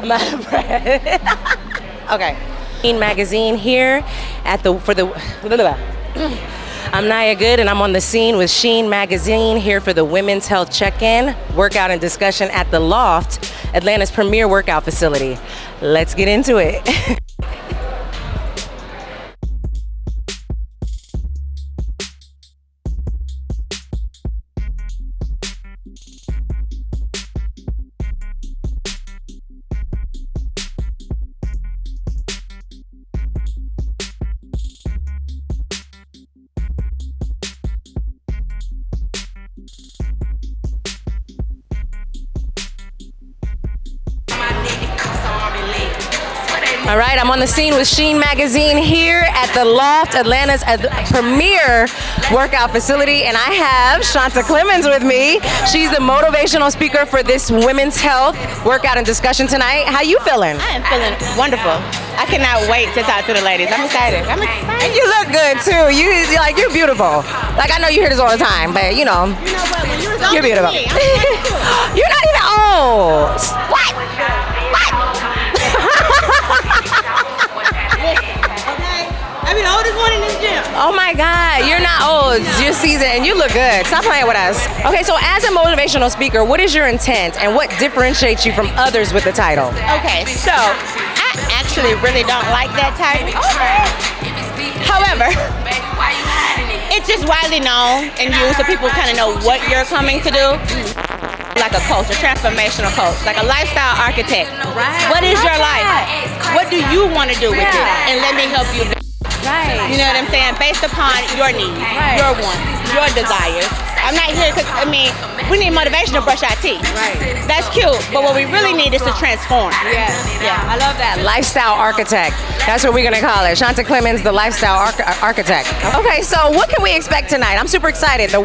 My bread. Okay. Sheen magazine here I'm Nhayah Goode, and I'm on the scene with Sheen magazine here for the Women's Health Check-In, workout and discussion at the Loft, Atlanta's premier workout facility. Let's get into it. All right, I'm on the scene with Sheen magazine here at the Loft, Atlanta's premier workout facility, and I have Shanta Clemens with me. She's the motivational speaker for this women's health workout and discussion tonight. How you feeling? I am feeling wonderful. I cannot wait to talk to the ladies. I'm excited. And you look good too. You're beautiful. Like, I know you hear this all the time, but you know what? When you're beautiful. Me, You're not even old. What? I'm the oldest one in this gym. Oh my God, you're not old. You're seasoned and you look good. Stop playing with us. Okay, so as a motivational speaker, what is your intent and what differentiates you from others with the title? Okay, so I actually really don't like that title. However, it's just widely known and used so people kind of know what you're coming to do. Like a coach, a transformational coach, like a lifestyle architect. Right. What is your life? What do you want to do with it? And let me help you. Right. You know what I'm saying? Based upon your needs, your wants, your desires. I'm not here because, we need motivation to brush our teeth. Right. That's cute, but what we really need is to transform. Yeah. I love that. Lifestyle architect. That's what we're going to call it. Shanta Clemens, the lifestyle architect. Okay, so what can we expect tonight? I'm super excited. The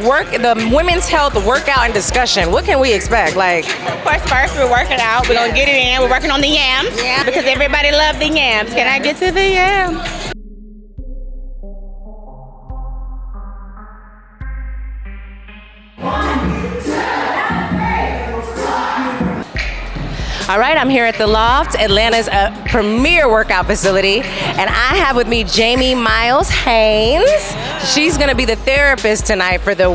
women's health workout and discussion. What can we expect? Of course, first we're working out. We're going to get it in. We're working on the yams because everybody loves the yams. Can I get to the yams? All right, I'm here at the Loft, Atlanta's premier workout facility, and I have with me Jamie Miles Haynes. She's going to be the therapist tonight for the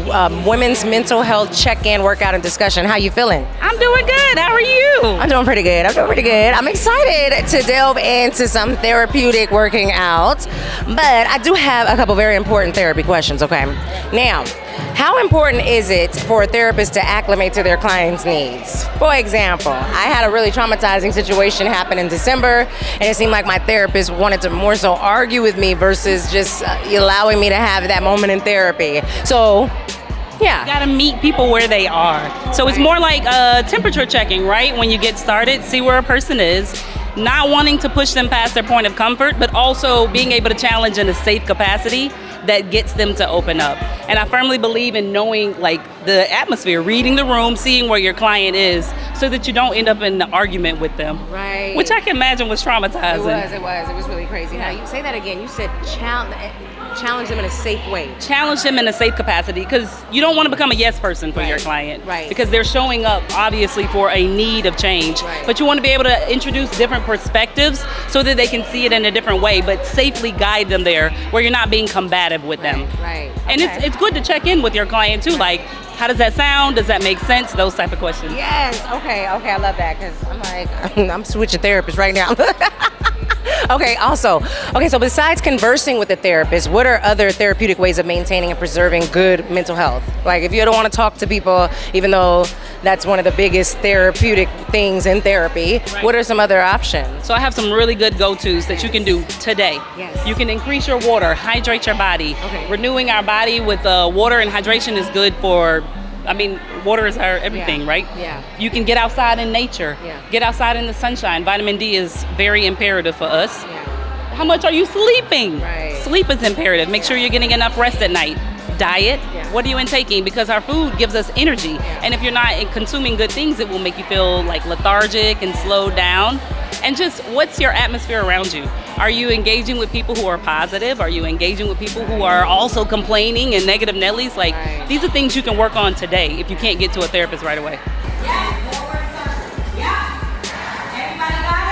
Women's Mental Health Check-In workout and discussion. How you feeling? I'm doing good. How are you? I'm doing pretty good. I'm excited to delve into some therapeutic working out, but I do have a couple very important therapy questions, okay? Now, how important is it for a therapist to acclimate to their clients' needs? For example, I had a really traumatizing situation happen in December, and it seemed like my therapist wanted to more so argue with me versus just allowing me to have that moment in therapy. So, yeah. You gotta meet people where they are. So it's more like temperature checking, right? When you get started, see where a person is. Not wanting to push them past their point of comfort, but also being able to challenge in a safe capacity that gets them to open up. And I firmly believe in knowing the atmosphere, reading the room, seeing where your client is, so that you don't end up in an argument with them. Right. Which I can imagine was traumatizing. It was really crazy. Now, you say that again. You said challenge them in a safe way. Challenge them in a safe capacity, because you don't want to become a yes person for your client. Right. Because they're showing up obviously for a need of change. Right. But you want to be able to introduce different perspectives so that they can see it in a different way, but safely guide them there where you're not being combative with them. Right. And it's good to check in with your client too, like, how does that sound? Does that make sense? Those type of questions. Yes. Okay, I love that, because I'm switching therapists right now. So besides conversing with the therapist, what are other therapeutic ways of maintaining and preserving good mental health? Like, if you don't want to talk to people, even though that's one of the biggest therapeutic things in therapy, what are some other options? So I have some really good go-tos that you can do today. Yes. You can increase your water, hydrate your body. Okay. Renewing our body with water and hydration is good for, water is our everything, right? Yeah. You can get outside in nature. Yeah. Get outside in the sunshine. Vitamin D is very imperative for us. Yeah. How much are you sleeping? Right. Sleep is imperative. Make sure you're getting enough rest at night. Diet. Yeah. What are you intaking? Because our food gives us energy. Yeah. And if you're not consuming good things, it will make you feel like lethargic and slowed down. And just, what's your atmosphere around you? Are you engaging with people who are positive? Are you engaging with people who are also complaining and negative Nellies? These are things you can work on today if you can't get to a therapist right away. Yeah. Everybody got it?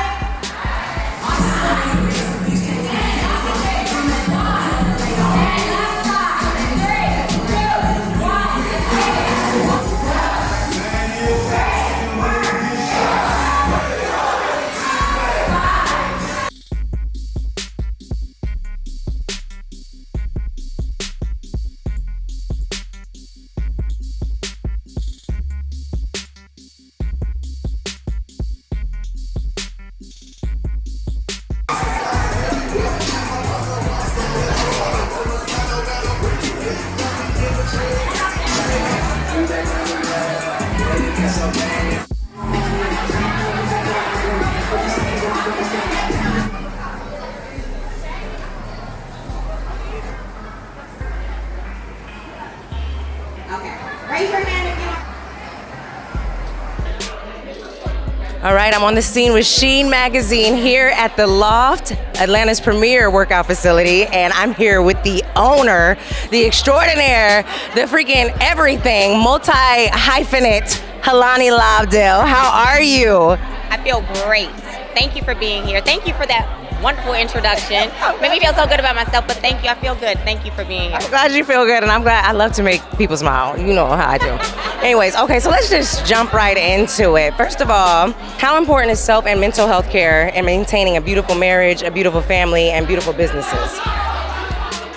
All right, I'm on the scene with Sheen magazine here at the Loft, Atlanta's premier workout facility, and I'm here with the owner, the extraordinaire, the freaking everything, multi-hyphenate, Halani Lobdell. How are you? I feel great. Thank you for being here. Thank you for that wonderful introduction. Made me feel so good about myself, but thank you. I feel good. Thank you for being here. I'm glad you feel good, and I'm glad. I love to make people smile. You know how I do. Anyways, okay, so let's just jump right into it. First of all, how important is self and mental health care in maintaining a beautiful marriage, a beautiful family, and beautiful businesses?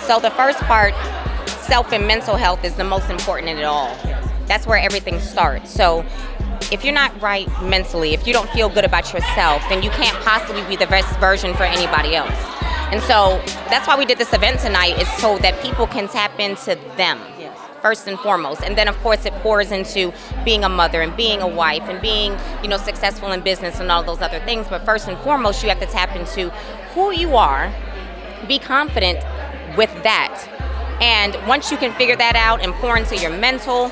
So the first part, self and mental health, is the most important in it all. That's where everything starts. So if you're not right mentally, if you don't feel good about yourself, then you can't possibly be the best version for anybody else. And so that's why we did this event tonight, is so that people can tap into them first and foremost. And then of course it pours into being a mother and being a wife and being, successful in business and all those other things. But first and foremost, you have to tap into who you are, be confident with that. And once you can figure that out and pour into your mental,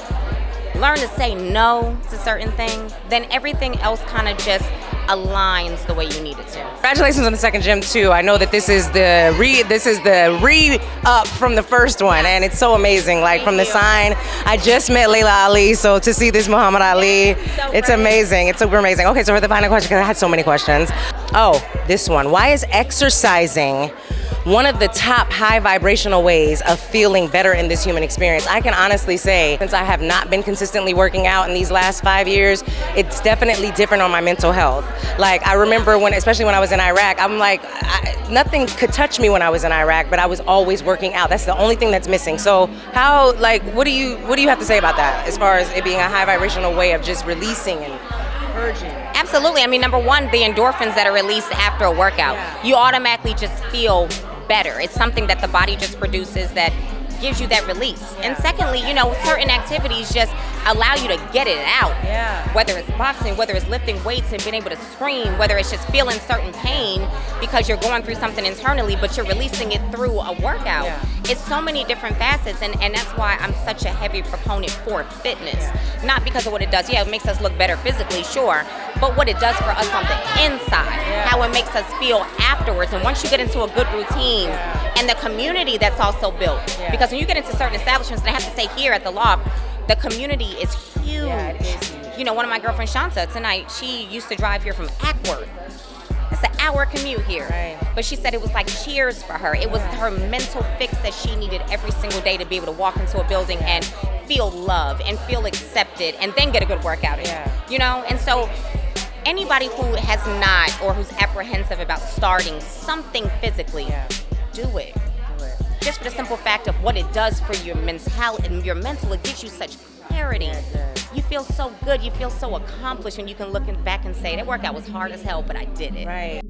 learn to say no to certain things, then everything else kind of just aligns the way you need it to. Congratulations on the second gym too. I know that this is the re-up from the first one, and it's so amazing. Like from the sign, I just met Layla Ali, so to see this Muhammad Ali, it's amazing. It's super amazing. Okay, so for the final question, because I had so many questions. Oh, this one. Why is exercising one of the top high vibrational ways of feeling better in this human experience? I can honestly say, since I have not been consistently working out in these last 5 years, it's definitely different on my mental health. Like I remember especially when I was in Iraq, I'm like, nothing could touch me when I was in Iraq, but I was always working out. That's the only thing that's missing. So what do you have to say about that, as far as it being a high vibrational way of just releasing and purging? Absolutely. I mean, number one, the endorphins that are released after a workout, you automatically just feel better. It's something that the body just produces that gives you that release. And secondly, certain activities just allow you to get it out. Whether it's boxing, whether it's lifting weights and being able to scream, whether it's just feeling certain pain because you're going through something internally, but you're releasing it through a workout. It's so many different facets, and that's why I'm such a heavy proponent for fitness. Not because of what it does. It makes us look better physically, sure, but what it does for us on the inside, how it makes us feel afterwards. And once you get into a good routine and the community that's also built, because when you get into certain establishments, and I have to say here at the Loft, the community is huge. It is huge. One of my girlfriends, Shanta, tonight, she used to drive here from Ackworth. It's an hour commute here. But she said it was like Cheers for her. It was her mental fix that she needed every single day to be able to walk into a building and feel love and feel accepted and then get a good workout in. And so anybody who has not, or who's apprehensive about starting something physically, do it. Just for the simple fact of what it does for your mentality and your mental, it gives you such clarity. You feel so good, you feel so accomplished when you can look back and say, that workout was hard as hell, but I did it.